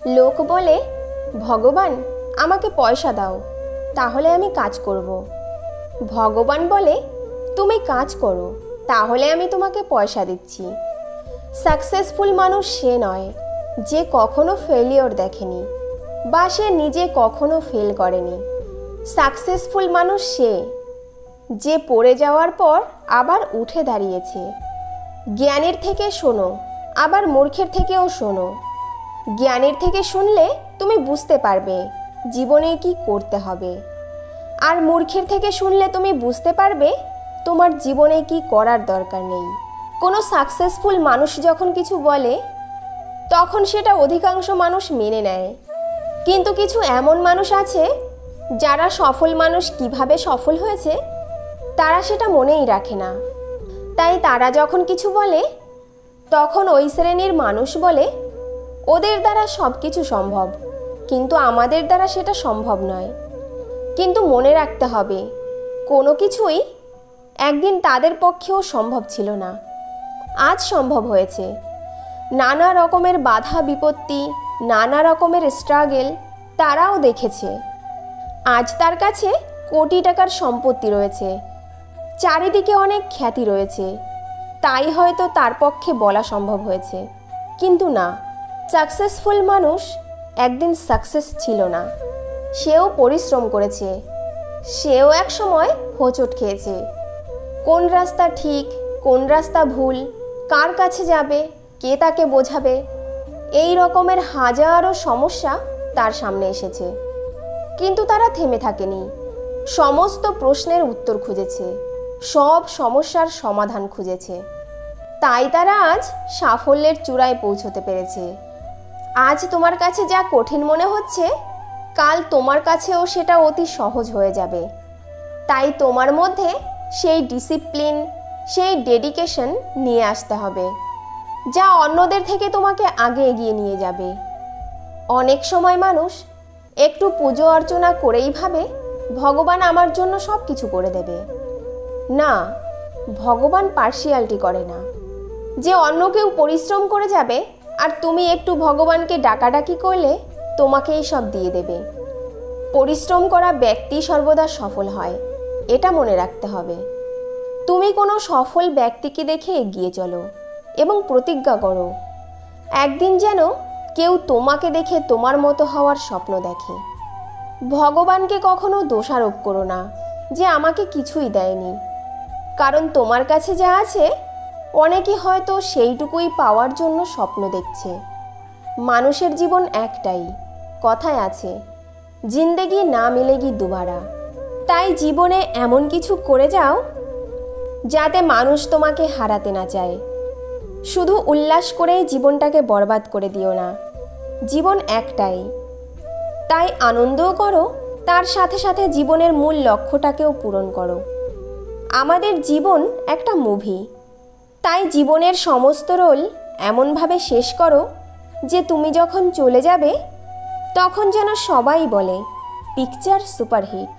লোক বলে, ভগবান আমাকে পয়সা দাও, তাহলে আমি কাজ করব। ভগবান বলে, তুমি কাজ করো, তাহলে আমি তোমাকে পয়সা দিচ্ছি। সাকসেসফুল মানুষ সে নয় যে কখনো ফেলিওর দেখেনি বা সে নিজে কখনো ফেল করেনি। সাকসেসফুল মানুষ সে যে পড়ে যাওয়ার পর আবার উঠে দাঁড়িয়েছে। জ্ঞানীর থেকে শোনো, আবার মূর্খের থেকেও শোনো। জ্ঞানীর থেকে শুনলে তুমি বুঝতে পারবে জীবনে কি করতে হবে, আর মূর্খের থেকে শুনলে তুমি বুঝতে পারবে তোমার জীবনে কি করার দরকার নেই। কোনো সাকসেসফুল মানুষ যখন কিছু বলে তখন সেটা অধিকাংশ মানুষ মেনে নেয়, কিন্তু কিছু এমন মানুষ আছে যারা সফল মানুষ কিভাবে সফল হয়েছে তারা সেটা মনেই রাখে না। তাই তারা যখন কিছু বলে তখন ওই শ্রেণীর মানুষ বলে, ওদের দ্বারা সব কিছু সম্ভব, কিন্তু আমাদের দ্বারা সেটা সম্ভব নয়। কিন্তু মনে রাখতে হবে, কোনো কিছুই একদিন তাদের পক্ষেও সম্ভব ছিল না, আজ সম্ভব হয়েছে। নানা রকমের বাধা বিপত্তি, নানা রকমের স্ট্রাগল তারাও দেখেছে। আজ তার কাছে কোটি টাকার সম্পত্তি রয়েছে, চারিদিকে অনেক খ্যাতি রয়েছে, তাই হয়তো তার পক্ষে বলা সম্ভব হয়েছে। কিন্তু না, সাকসেসফুল মানুষ একদিন সাকসেস ছিল না, সেও পরিশ্রম করেছে, সেও এক সময় হোঁচট খেয়েছে। কোন রাস্তা ঠিক, কোন রাস্তা ভুল, কার কাছে যাবে, কে তাকে বোঝাবে, এই রকমের হাজারো সমস্যা তার সামনে এসেছে। কিন্তু তারা থেমে থাকেনি, সমস্ত প্রশ্নের উত্তর খুঁজেছে, সব সমস্যার সমাধান খুঁজেছে। তাই তারা আজ সাফল্যের চূড়ায় পৌঁছতে পেরেছে। আজ তোমার কাছে যা কঠিন মনে হচ্ছে, কাল তোমার কাছেও সেটা অতি সহজ হয়ে যাবে। তাই তোমার মধ্যে সেই ডিসিপ্লিন, সেই ডেডিকেশন নিয়ে আসতে হবে, যা অন্যদের থেকে তোমাকে আগে এগিয়ে নিয়ে যাবে। অনেক সময় মানুষ একটু পুজো অর্চনা করেই ভাবে ভগবান আমার জন্য সব কিছু করে দেবে। না, ভগবান পার্সিয়ালিটি করে না যে অন্য কেউ পরিশ্রম করে যাবে আর তুমি একটু ভগবানকে ডাকাডাকি করলে তোমাকেই সব দিয়ে দেবে। পরিশ্রম করা ব্যক্তি সর্বদা সফল হয়, এটা মনে রাখতে হবে। তুমি কোনো সফল ব্যক্তিকে দেখে এগিয়ে চলো এবং প্রতিজ্ঞা করো, একদিন যেন কেউ তোমাকে দেখে তোমার মতো হওয়ার স্বপ্ন দেখে। ভগবানকে কখনো দোষারোপ করো না যে আমাকে কিছুই দেয়নি, কারণ তোমার কাছে যা আছে অনেকে হয়তো সেইটুকুই পাওয়ার জন্য স্বপ্ন দেখছে। মানুষের জীবন একটাই, কথায় আছে, জিন্দেগি না মিলেগি দুবারা। তাই জীবনে এমন কিছু করে যাও যাতে মানুষ তোমাকে হারাতে না চায়। শুধু উল্লাস করেই জীবনটাকে বরবাদ করে দিও না, জীবন একটাই। তাই আনন্দও করো, তার সাথে সাথে জীবনের মূল লক্ষ্যটাকেও পূরণ করো। আমাদের জীবন একটা মুভি, তাই জীবনের সমস্ত রোল এমনভাবে শেষ করো যে তুমি যখন চলে যাবে তখন যেন সবাই বলে, পিকচার সুপারহিট।